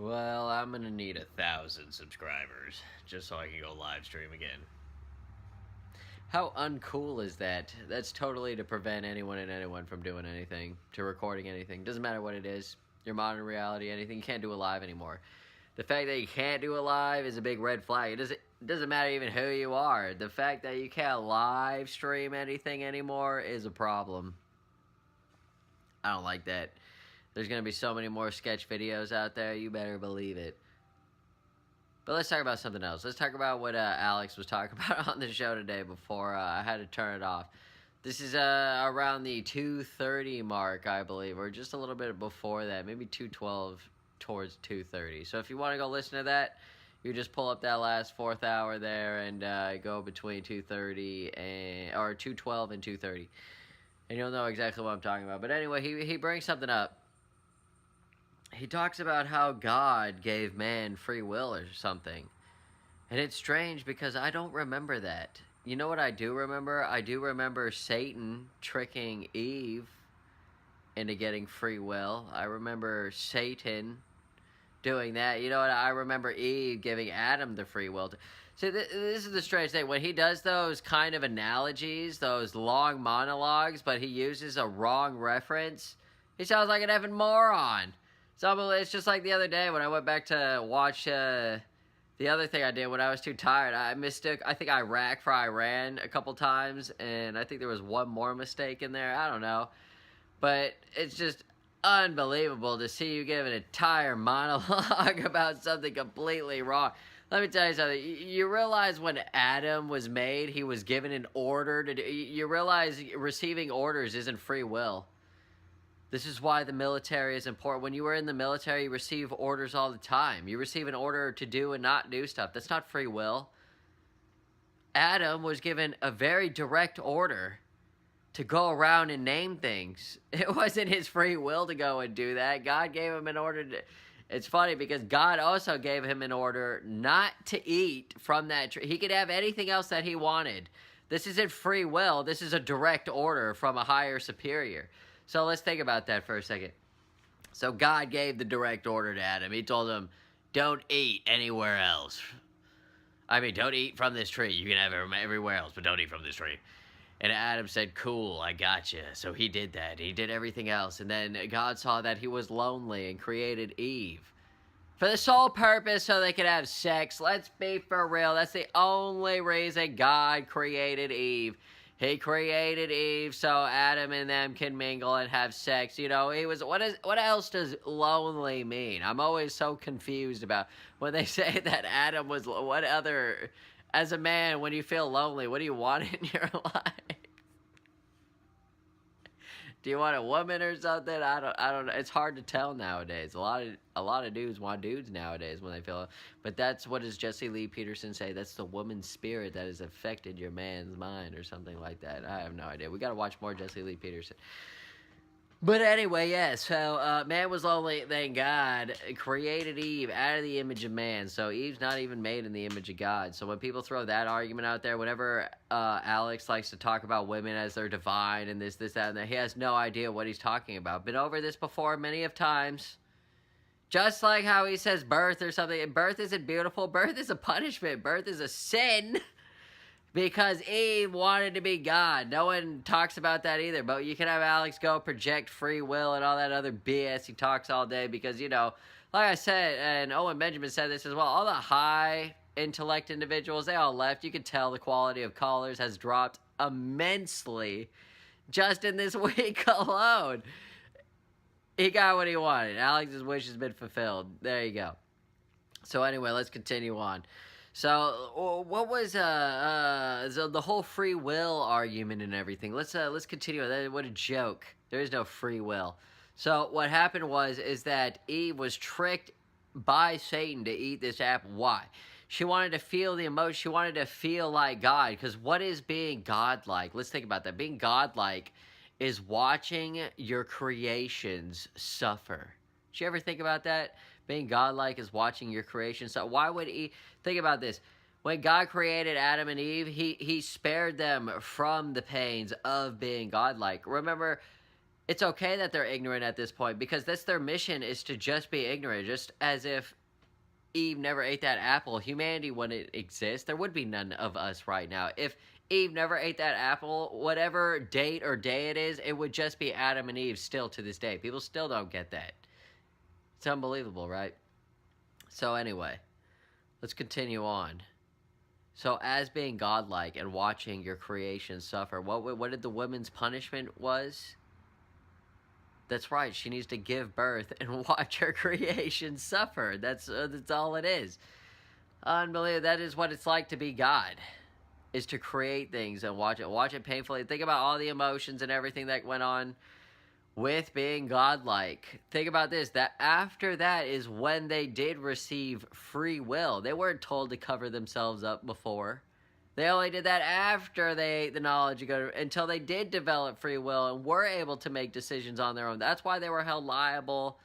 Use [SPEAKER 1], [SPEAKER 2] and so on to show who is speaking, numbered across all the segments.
[SPEAKER 1] Well, I'm gonna need 1,000 subscribers just so I can go live stream again. How uncool is that? That's totally to prevent anyone and anyone from doing anything, to recording anything. Doesn't matter what it is. Your modern reality, anything. You can't do it live anymore. The fact that you can't do it live is a big red flag. It doesn't matter even who you are. The fact that you can't live stream anything anymore is a problem. I don't like that. There's going to be so many more sketch videos out there. You better believe it. But let's talk about something else. Let's talk about what Alex was talking about on the show today before I had to turn it off. This is around the 2:30 mark, I believe, or just a little bit before that. Maybe 2:12 towards 2:30. So if you want to go listen to that, you just pull up that last fourth hour there and go between 2:30 and or 2:12 and 2:30. And you'll know exactly what I'm talking about. But anyway, he brings something up. He talks about how God gave man free will or something. And it's strange because I don't remember that. You know what I do remember? I do remember Satan tricking Eve into getting free will. I remember Satan doing that. You know what? I remember Eve giving Adam the free will. See, this is the strange thing. When he does those kind of analogies, those long monologues, but he uses a wrong reference, he sounds like an effing moron. So it's just like the other day when I went back to watch the other thing I did when I was too tired. I mistook, I think, Iraq for Iran a couple times, and I think there was one more mistake in there. I don't know. But it's just unbelievable to see you give an entire monologue about something completely wrong. Let me tell you something. You realize when Adam was made, he was given an order to do. You realize receiving orders isn't free will. This is why the military is important. When you were in the military, you receive orders all the time. You receive an order to do and not do stuff. That's not free will. Adam was given a very direct order to go around and name things. It wasn't his free will to go and do that. God gave him an order to... It's funny because God also gave him an order not to eat from that tree. He could have anything else that he wanted. This isn't free will. This is a direct order from a higher superior. So let's think about that for a second. So God gave the direct order to Adam. He told him, don't eat anywhere else. I mean, don't eat from this tree. You can have it everywhere else, but don't eat from this tree. And Adam said, cool, I got you. So he did that. He did everything else. And then God saw that he was lonely and created Eve for the sole purpose so they could have sex. Let's be for real. That's the only reason God created Eve. He created Eve so Adam and them can mingle and have sex. You know, he was. What else does lonely mean? I'm always so confused about when they say that Adam was. What other, as a man, when you feel lonely, what do you want in your life? Do you want a woman or something? I don't know. It's hard to tell nowadays. A lot of dudes want dudes nowadays when they feel. But that's what does Jesse Lee Peterson say? That's the woman's spirit that has affected your man's mind or something like that. I have no idea. We got to watch more Jesse Lee Peterson. But anyway, yeah, so man was lonely, then God created Eve out of the image of man. So Eve's not even made in the image of God. So when people throw that argument out there, whenever Alex likes to talk about women as they're divine and this, that, and that, he has no idea what he's talking about. Been over this before many of times. Just like how he says birth or something. Birth isn't beautiful. Birth is a punishment. Birth is a sin. Because Eve wanted to be God. No one talks about that either. But you can have Alex go project free will and all that other BS. He talks all day because, you know, like I said, and Owen Benjamin said this as well, all the high intellect individuals, they all left. You can tell the quality of callers has dropped immensely just in this week alone. He got what he wanted. Alex's wish has been fulfilled. There you go. So anyway, let's continue on. So, what was so the whole free will argument and everything? Let's continue. What a joke! There is no free will. So, what happened is that Eve was tricked by Satan to eat this apple. Why? She wanted to feel the emotion. She wanted to feel like God. Because what is being godlike? Let's think about that. Being godlike is watching your creations suffer. Did you ever think about that? Being godlike is watching your creation. So why would he... Think about this. When God created Adam and Eve, he spared them from the pains of being godlike. Remember, It's okay that they're ignorant at this point, because that's their mission, is to just be ignorant. Just as if Eve never ate that apple, humanity wouldn't exist. There would be none of us right now. If Eve never ate that apple, whatever date or day it is, it would just be Adam and Eve still to this day. People still don't get that. It's unbelievable, right? So anyway, let's continue on. So as being godlike and watching your creation suffer, what did the woman's punishment was? That's right. She needs to give birth and watch her creation suffer. That's all it is. Unbelievable. That is what it's like to be God, is to create things and watch it painfully. Think about all the emotions and everything that went on with being godlike. Think about this, that after that is when they did receive free will. They weren't told to cover themselves up before. They only did that after they ate the knowledge of good, until they did develop free will and were able to make decisions on their own. That's why they were held liable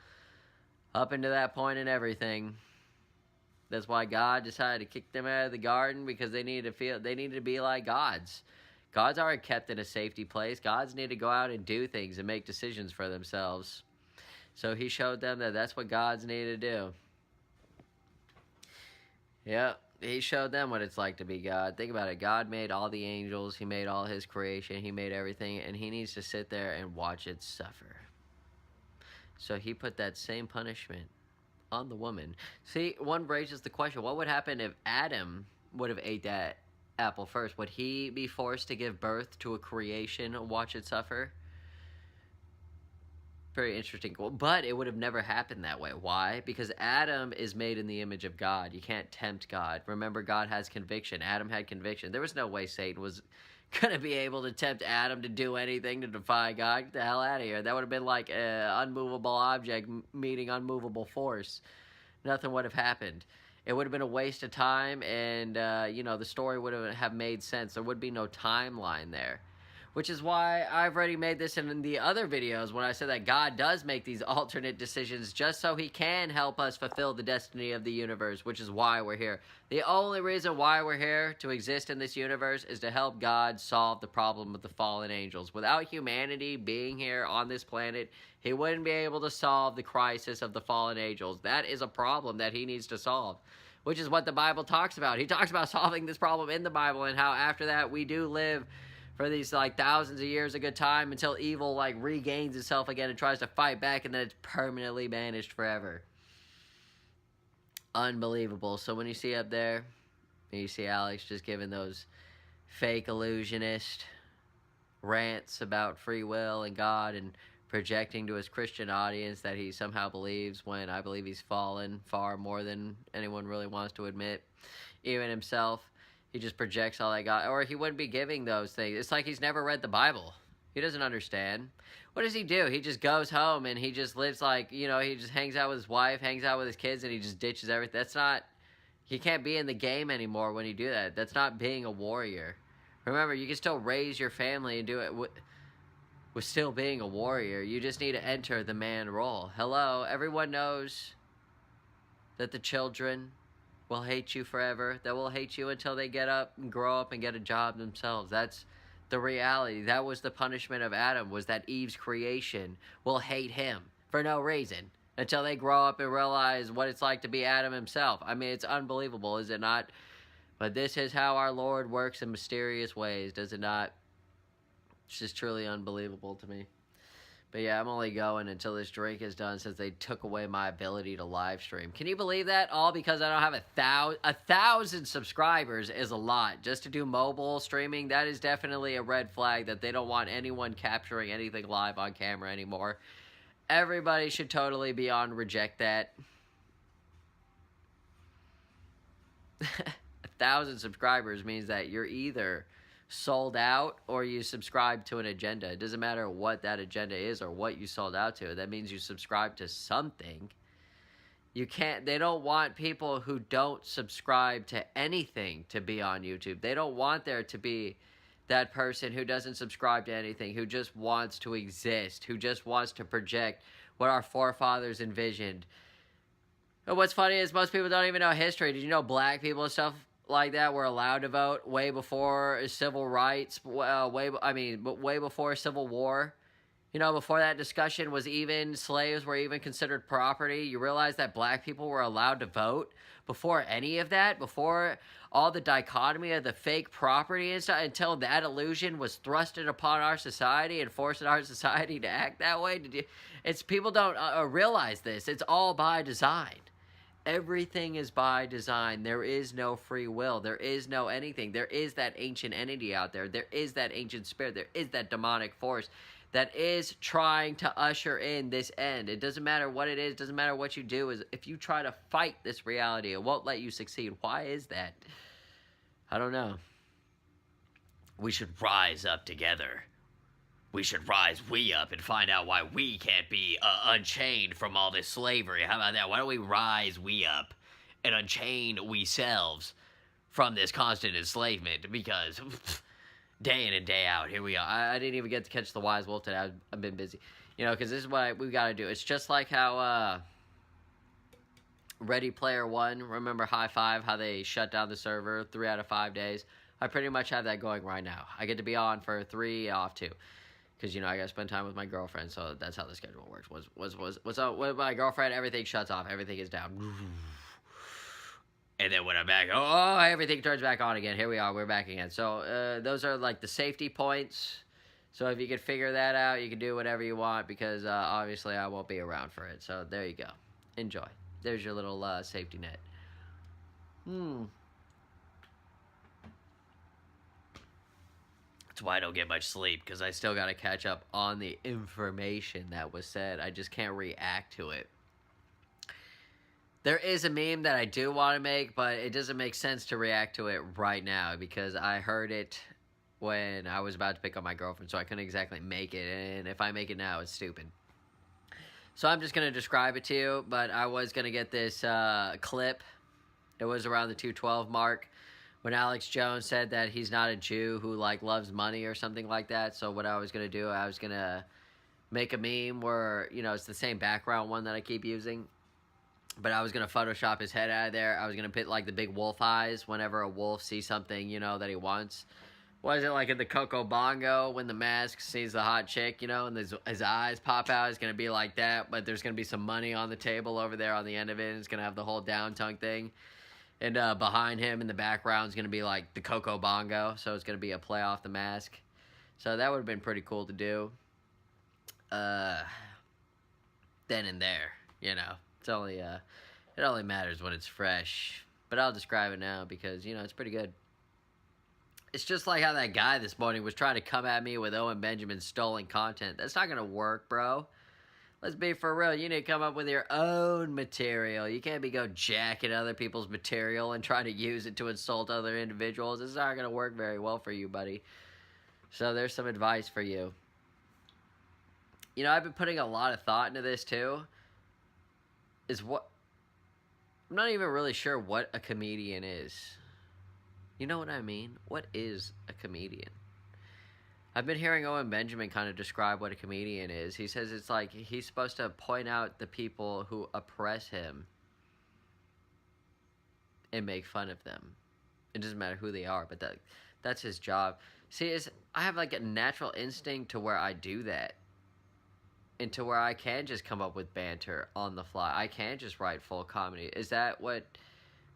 [SPEAKER 1] up until that point and everything. That's why God decided to kick them out of the garden, because they needed to be like gods. Gods aren't kept in a safety place. Gods need to go out and do things and make decisions for themselves. So he showed them that that's what gods need to do. Yep. He showed them what it's like to be God. Think about it. God made all the angels. He made all his creation. He made everything. And he needs to sit there and watch it suffer. So he put that same punishment on the woman. See, one raises the question, what would happen if Adam would have ate that apple first? Would he be forced to give birth to a creation and watch it suffer? Very interesting. But it would have never happened that way. Why? Because Adam is made in the image of God. You can't tempt God. Remember, God has conviction. Adam had conviction. There was no way Satan was going to be able to tempt Adam to do anything to defy God. Get the hell out of here. That would have been like an unmovable object meeting unmovable force. Nothing would have happened. It would have been a waste of time, and the story would have made sense. There would be no timeline there. Which is why I've already made this in the other videos when I said that God does make these alternate decisions just so he can help us fulfill the destiny of the universe, which is why we're here. The only reason why we're here to exist in this universe is to help God solve the problem with the fallen angels. Without humanity being here on this planet, he wouldn't be able to solve the crisis of the fallen angels. That is a problem that he needs to solve, which is what the Bible talks about. He talks about solving this problem in the Bible, and how after that we do live for these thousands of years, a good time, until evil regains itself again and tries to fight back, and then it's permanently banished forever. Unbelievable. So when you see up there, you see Alex just giving those fake illusionist rants about free will and God, and projecting to his Christian audience that he somehow believes, when I believe he's fallen far more than anyone really wants to admit, even himself. He just projects all that God, or he wouldn't be giving those things. It's like he's never read the Bible. He doesn't understand. What does he do? He just goes home and he just lives he just hangs out with his wife, hangs out with his kids, and he just ditches everything. That's not, he can't be in the game anymore when you do that. That's not being a warrior. Remember, you can still raise your family and do it with still being a warrior. You just need to enter the man role. Hello, everyone knows that the children will hate you forever. They will hate you until they get up and grow up and get a job themselves. That's the reality. That was the punishment of Adam, was that Eve's creation will hate him for no reason until they grow up and realize what it's like to be Adam himself. I mean, it's unbelievable, is it not? But this is how our Lord works in mysterious ways, does it not? It's just truly unbelievable to me. But yeah, I'm only going until this drink is done, since they took away my ability to live stream. Can you believe that? All because I don't have 1,000 subscribers is a lot. Just to do mobile streaming, that is definitely a red flag that they don't want anyone capturing anything live on camera anymore. Everybody should totally be on reject that. 1,000 subscribers means that you're either sold out or you subscribe to an agenda. It doesn't matter what that agenda is or what you sold out to. That means you subscribe to something. They don't want people who don't subscribe to anything to be on YouTube. They don't want there to be that person who doesn't subscribe to anything, who just wants to exist, who just wants to project what our forefathers envisioned. And what's funny is most people don't even know history. Did you know black people and stuff like that were allowed to vote way before civil rights, way before Civil War? You know, before that discussion was even, slaves were even considered property. You realize that black people were allowed to vote before any of that, before all the dichotomy of the fake property and stuff, until that illusion was thrusted upon our society and forcing our society to act that way. It's people don't realize this. It's all by design. Everything is by design. There is no free will. There is no anything. There is that ancient entity out there. There is that ancient spirit. There is that demonic force that is trying to usher in this end. It doesn't matter what it is. It doesn't matter what you do. Is if you try to fight this reality, it won't let you succeed. Why is that? I don't know. We should rise up together. We should rise we up and find out why we can't be unchained from all this slavery. How about that? Why don't we rise we up and unchain we selves from this constant enslavement? Because day in and day out, here we are. I didn't even get to catch the wise wolf today. I've been busy. You know, because this is what we've got to do. It's just like how Ready Player One, remember High Five, how they shut down the server 3 out of 5 days? I pretty much have that going right now. I get to be on for 3, off 2. Because, you know, I got to spend time with my girlfriend, so that's how the schedule works. What's up with my girlfriend? Everything shuts off. Everything is down. And then when I'm back, oh, everything turns back on again. Here we are. We're back again. So those are, like, the safety points. So if you could figure that out, you can do whatever you want, because obviously I won't be around for it. So there you go. Enjoy. There's your little safety net. That's why I don't get much sleep, because I still got to catch up on the information that was said. I just can't react to it. There is a meme that I do want to make, but it doesn't make sense to react to it right now, because I heard it when I was about to pick up my girlfriend, so I couldn't exactly make it, and if I make it now, it's stupid. So I'm just going to describe it to you, but I was going to get this clip. It was around the 212 mark. When Alex Jones said that he's not a Jew who, like, loves money or something like that. So what I was going to do, I was going to make a meme where, you know, it's the same background one that I keep using. But I was going to Photoshop his head out of there. I was going to put, like, the big wolf eyes whenever a wolf sees something, you know, that he wants. Was it like in the Coco Bongo when the mask sees the hot chick, you know, and his eyes pop out? It's going to be like that, but there's going to be some money on the table over there on the end of it. And it's going to have the whole down tongue thing. And behind him in the background is going to be like the Coco Bongo. So it's going to be a play off the mask. So that would have been pretty cool to do. Then and there, you know. It's only, it only matters when it's fresh. But I'll describe it now because, you know, it's pretty good. It's just like how that guy this morning was trying to come at me with Owen Benjamin's stolen content. That's not going to work, bro. Let's be for real. You need to come up with your own material. You can't be go jacking other people's material and trying to use it to insult other individuals. It's not going to work very well for you, buddy. So there's some advice for you. You know, I've been putting a lot of thought into this too. I'm not even really sure what a comedian is. You know what I mean? What is a comedian? I've been hearing Owen Benjamin kind of describe what a comedian is. He says it's like he's supposed to point out the people who oppress him and make fun of them. It doesn't matter who they are, but that's his job. See, I have like a natural instinct to where I do that. And to where I can just come up with banter on the fly. I can just write full comedy. Is that what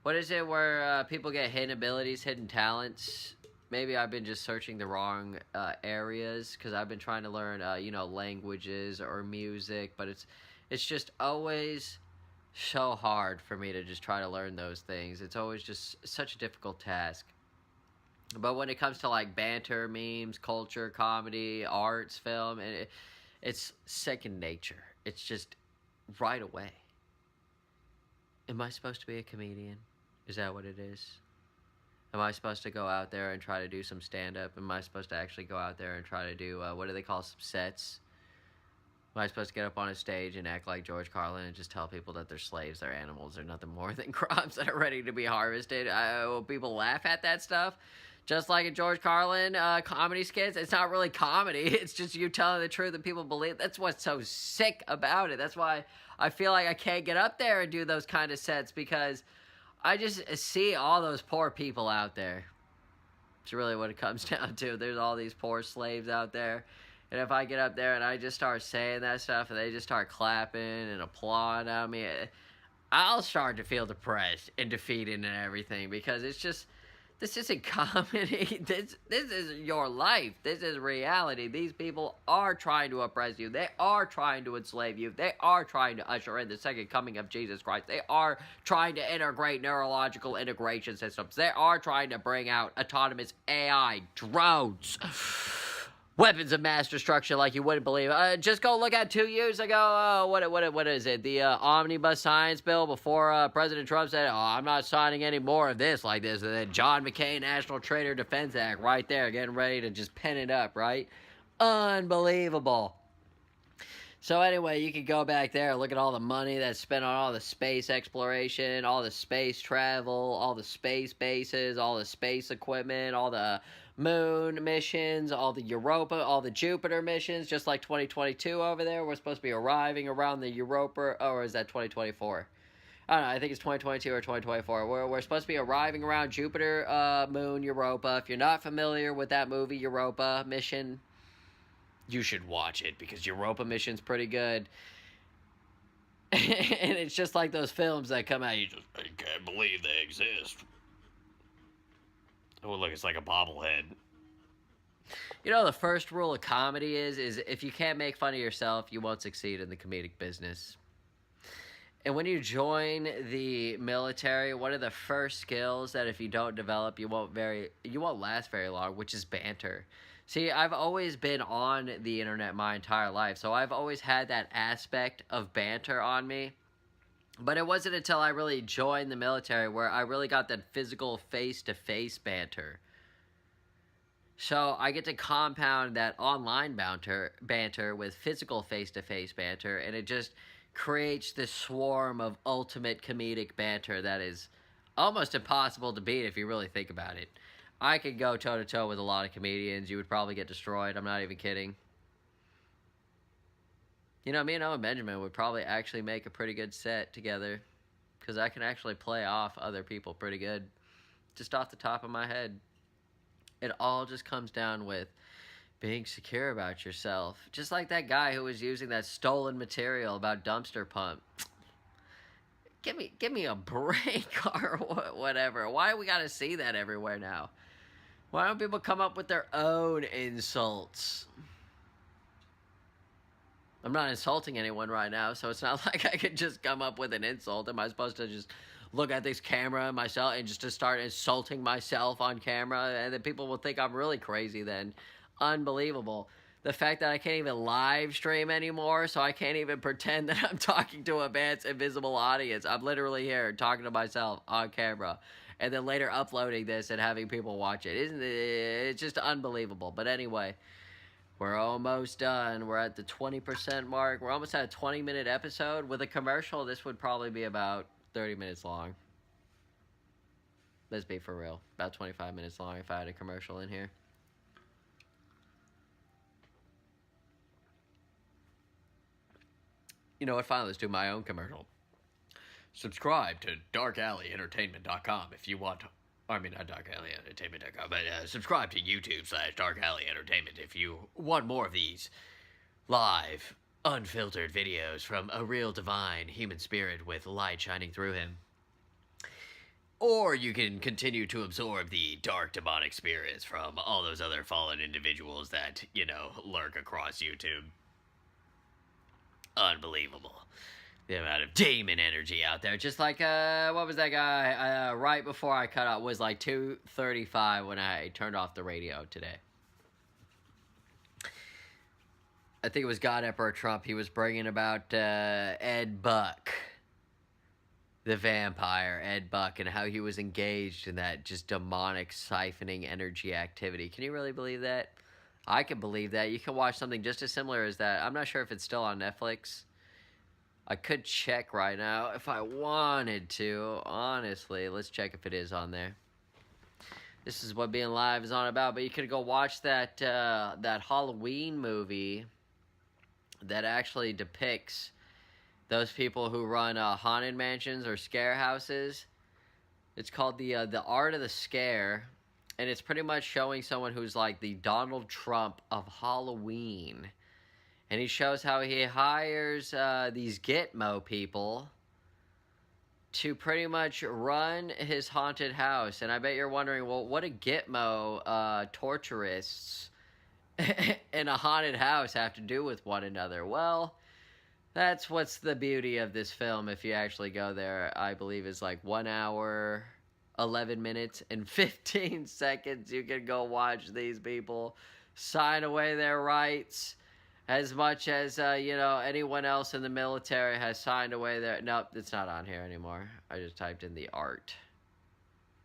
[SPEAKER 1] is it where people get hidden abilities, hidden talents? Maybe I've been just searching the wrong areas because I've been trying to learn, you know, languages or music, but it's just always so hard for me to just try to learn those things. It's always just such a difficult task. But when it comes to like banter, memes, culture, comedy, arts, film, it's second nature. It's just right away. Am I supposed to be a comedian? Is that what it is? Am I supposed to go out there and try to do some stand-up? Am I supposed to actually go out there and try to do, what do they call some sets? Am I supposed to get up on a stage and act like George Carlin and just tell people that they're slaves, they're animals, they're nothing more than crops that are ready to be harvested? Will people laugh at that stuff? Just like in George Carlin comedy skits, it's not really comedy. It's just you telling the truth and people believe. That's what's so sick about it. That's why I feel like I can't get up there and do those kind of sets because I just see all those poor people out there. It's really what it comes down to. There's all these poor slaves out there. And if I get up there and I just start saying that stuff and they just start clapping and applauding at me, I'll start to feel depressed and defeated and everything, because it's just, this isn't comedy. This is your life. This is reality. These people are trying to oppress you. They are trying to enslave you. They are trying to usher in the second coming of Jesus Christ. They are trying to integrate neurological integration systems. They are trying to bring out autonomous AI drones. Weapons of mass destruction like you wouldn't believe. Just go look at 2 years ago, what is it? The Omnibus Science Bill before President Trump said, I'm not signing any more of this like this. And then John McCain National Traitor Defense Act right there, getting ready to just pen it up, right? Unbelievable. So anyway, you can go back there, look at all the money that's spent on all the space exploration, all the space travel, all the space bases, all the space equipment, all the moon missions, all the Europa, all the Jupiter missions, just like 2022 over there. We're supposed to be arriving around the Europa, or is that 2024? I don't know, I think it's 2022 or 2024. We're supposed to be arriving around Jupiter, Moon, Europa. If you're not familiar with that movie, Europa mission, you should watch it, because Europa mission's pretty good. And it's just like those films that come out, you can't believe they exist. Oh, look, it's like a bobblehead. You know, the first rule of comedy is if you can't make fun of yourself, you won't succeed in the comedic business. And when you join the military, one of the first skills that if you don't develop, you won't last very long, which is banter. See, I've always been on the internet my entire life, so I've always had that aspect of banter on me. But it wasn't until I really joined the military where I really got that physical face-to-face banter. So I get to compound that online banter with physical face-to-face banter, and it just creates this swarm of ultimate comedic banter that is almost impossible to beat if you really think about it. I could go toe-to-toe with a lot of comedians. You would probably get destroyed. I'm not even kidding. You know, me and Owen Benjamin would probably actually make a pretty good set together, because I can actually play off other people pretty good, just off the top of my head. It all just comes down with being secure about yourself. Just like that guy who was using that stolen material about dumpster pump. Give me a break or whatever. Why we gotta see that everywhere now? Why don't people come up with their own insults? I'm not insulting anyone right now, so it's not like I could just come up with an insult. Am I supposed to just look at this camera myself and just to start insulting myself on camera? And then people will think I'm really crazy then. Unbelievable. The fact that I can't even live stream anymore, so I can't even pretend that I'm talking to a vast invisible audience. I'm literally here talking to myself on camera, and then later uploading this and having people watch it. Isn't it? It's just unbelievable. But anyway, we're almost done. We're at the 20% mark. We're almost at a 20-minute episode. With a commercial, this would probably be about 30 minutes long. Let's be for real. About 25 minutes long if I had a commercial in here. You know what? Finally, let's do my own commercial. Subscribe to darkallyentertainment.com if you want to. I mean, not darkallyentertainment.com, but subscribe to YouTube/darkallyentertainment if you want more of these live, unfiltered videos from a real divine human spirit with light shining through him. Or you can continue to absorb the dark demonic spirits from all those other fallen individuals that, you know, lurk across YouTube. Unbelievable. The amount of demon energy out there. Just like, what was that guy? Right before I cut out was like 2:35 when I turned off the radio today. I think it was God Emperor Trump. He was bringing about Ed Buck, the vampire, Ed Buck, and how he was engaged in that just demonic siphoning energy activity. Can you really believe that? I can believe that. You can watch something just as similar as that. I'm not sure if it's still on Netflix. I could check right now if I wanted to. Honestly, let's check if it is on there. This is what being live is on about. But you could go watch that that Halloween movie that actually depicts those people who run haunted mansions or scare houses. It's called the Art of the Scare. And it's pretty much showing someone who's like the Donald Trump of Halloween. And he shows how he hires these Gitmo people to pretty much run his haunted house. And I bet you're wondering, well, what do Gitmo torturists in a haunted house have to do with one another? Well, that's what's the beauty of this film. If you actually go there, I believe is like 1 hour, 11 minutes, and 15 seconds. You can go watch these people sign away their rights as much as, anyone else in the military has signed away their... Nope, it's not on here anymore. I just typed in the art.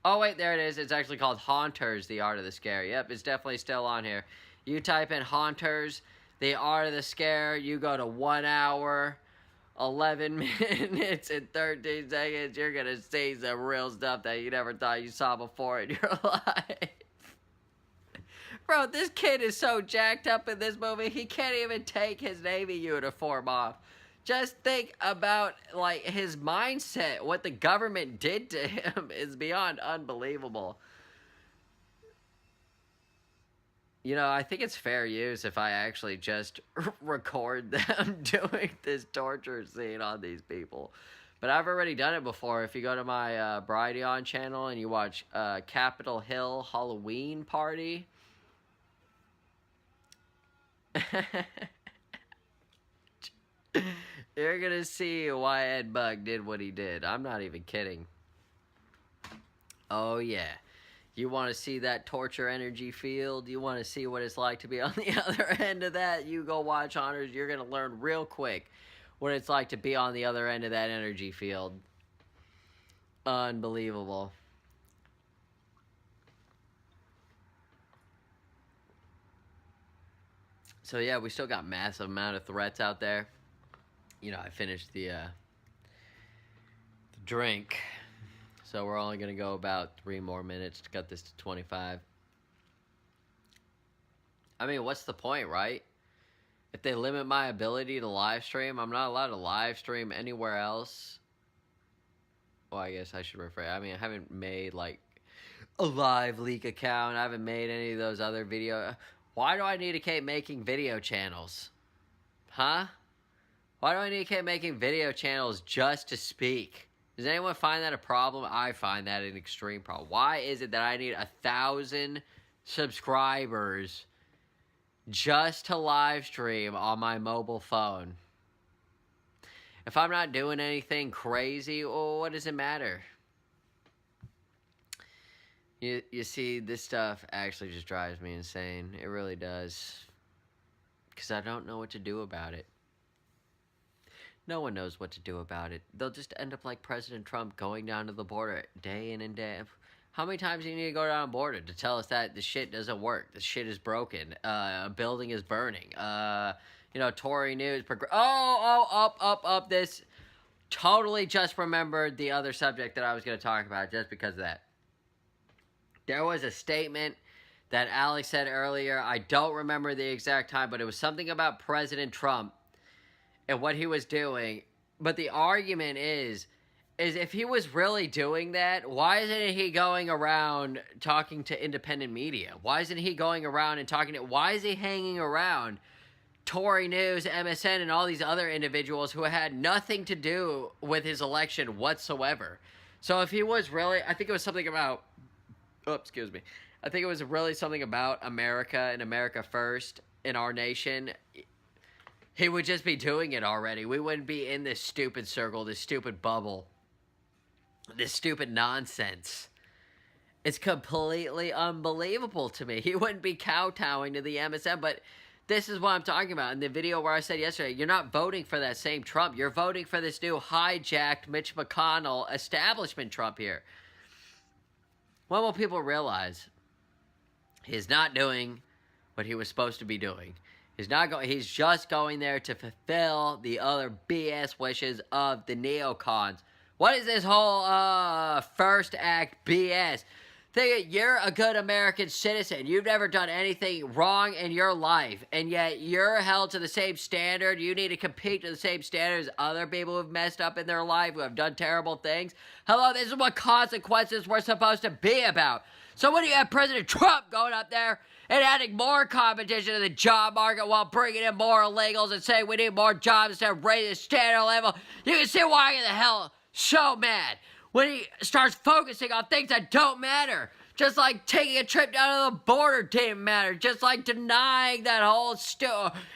[SPEAKER 1] Oh, wait, there it is. It's actually called Haunters, the Art of the Scare. Yep, it's definitely still on here. You type in Haunters, the Art of the Scare. You go to 1 hour, 11 minutes, and 13 seconds. You're going to see some real stuff that you never thought you saw before in your life. Bro, this kid is so jacked up in this movie, he can't even take his Navy uniform off. Just think about, like, his mindset. What the government did to him is beyond unbelievable. You know, I think it's fair use if I actually just record them doing this torture scene on these people. But I've already done it before. If you go to my Brighteon channel and you watch Capitol Hill Halloween Party... You're gonna see why Ed Bug did what he did. I'm not even kidding. Oh yeah. You want to see that torture energy field? You want to see what it's like to be on the other end of that? You go watch Honors. You're gonna learn real quick what it's like to be on the other end of that energy field. Unbelievable. So yeah, we still got massive amount of threats out there. You know, I finished the drink, so we're only gonna go about 3 more minutes to cut this to 25. I mean, what's the point, right? If they limit my ability to live stream, I'm not allowed to live stream anywhere else. Well, I guess I should rephrase. I mean, I haven't made like a live leak account. I haven't made any of those other video. Why do I need to keep making video channels? Huh? Why do I need to keep making video channels just to speak? Does anyone find that a problem? I find that an extreme problem. Why is it that I need 1,000 subscribers just to live stream on my mobile phone? If I'm not doing anything crazy, well, what does it matter? You see, this stuff actually just drives me insane. It really does. Because I don't know what to do about it. No one knows what to do about it. They'll just end up like President Trump going down to the border day in and day out. How many times do you need to go down the border to tell us that the shit doesn't work? The shit is broken. A building is burning. Tory news. Up. This totally just remembered the other subject that I was going to talk about just because of that. There was a statement that Alex said earlier. I don't remember the exact time, but it was something about President Trump and what he was doing. But the argument is if he was really doing that, why isn't he going around talking to independent media? Why isn't he going around and talking to... Why is he hanging around Tory News, MSN, and all these other individuals who had nothing to do with his election whatsoever? So if he was really... I think it was something about... Oh, excuse me. I think it was really something about America and America first in our nation. He would just be doing it already. We wouldn't be in this stupid circle, this stupid bubble, this stupid nonsense. It's completely unbelievable to me. He wouldn't be kowtowing to the MSM, but this is what I'm talking about. In the video where I said yesterday, you're not voting for that same Trump. You're voting for this new hijacked Mitch McConnell establishment Trump here. What will people realize? He's not doing what he was supposed to be doing. He's just going there to fulfill the other BS wishes of the neocons. What is this whole first act BS? Think you're a good American citizen. You've never done anything wrong in your life, and yet you're held to the same standard. You need to compete to the same standards as other people who've messed up in their life, who have done terrible things. Hello, this is what consequences we're supposed to be about. So when you have President Trump going up there and adding more competition to the job market while bringing in more illegals and saying we need more jobs instead of raising the standard level, you can see why I'm in the hell so mad. When he starts focusing on things that don't matter. Just like taking a trip down to the border didn't matter. Just like denying that whole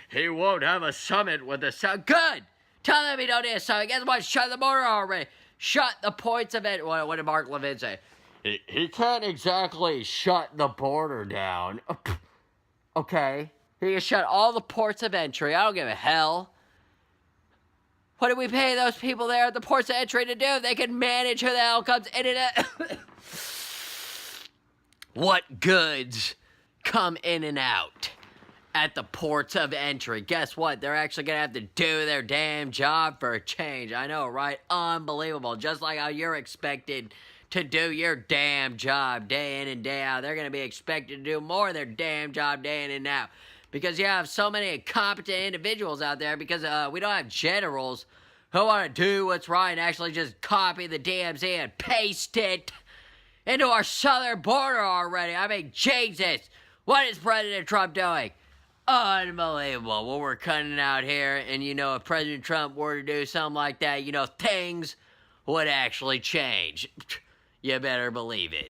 [SPEAKER 1] he won't have a summit with the South. Good! Tell them he don't need a summit. Guess what? Shut the border already. Shut the points of it. What did Mark Levin say? He can't exactly shut the border down. Okay. He can shut all the ports of entry. I don't give a hell. What do we pay those people there at the ports of entry to do? They can manage who the hell comes in and out. What goods come in and out at the ports of entry? Guess what? They're actually going to have to do their damn job for a change. I know, right? Unbelievable. Just like how you're expected to do your damn job day in and day out. They're going to be expected to do more of their damn job day in and out. Because you have so many incompetent individuals out there, because we don't have generals who want to do what's right and actually just copy the DMZ and paste it into our southern border already. I mean, Jesus, what is President Trump doing? Unbelievable. What we're cutting out here, and if President Trump were to do something like that, things would actually change. You better believe it.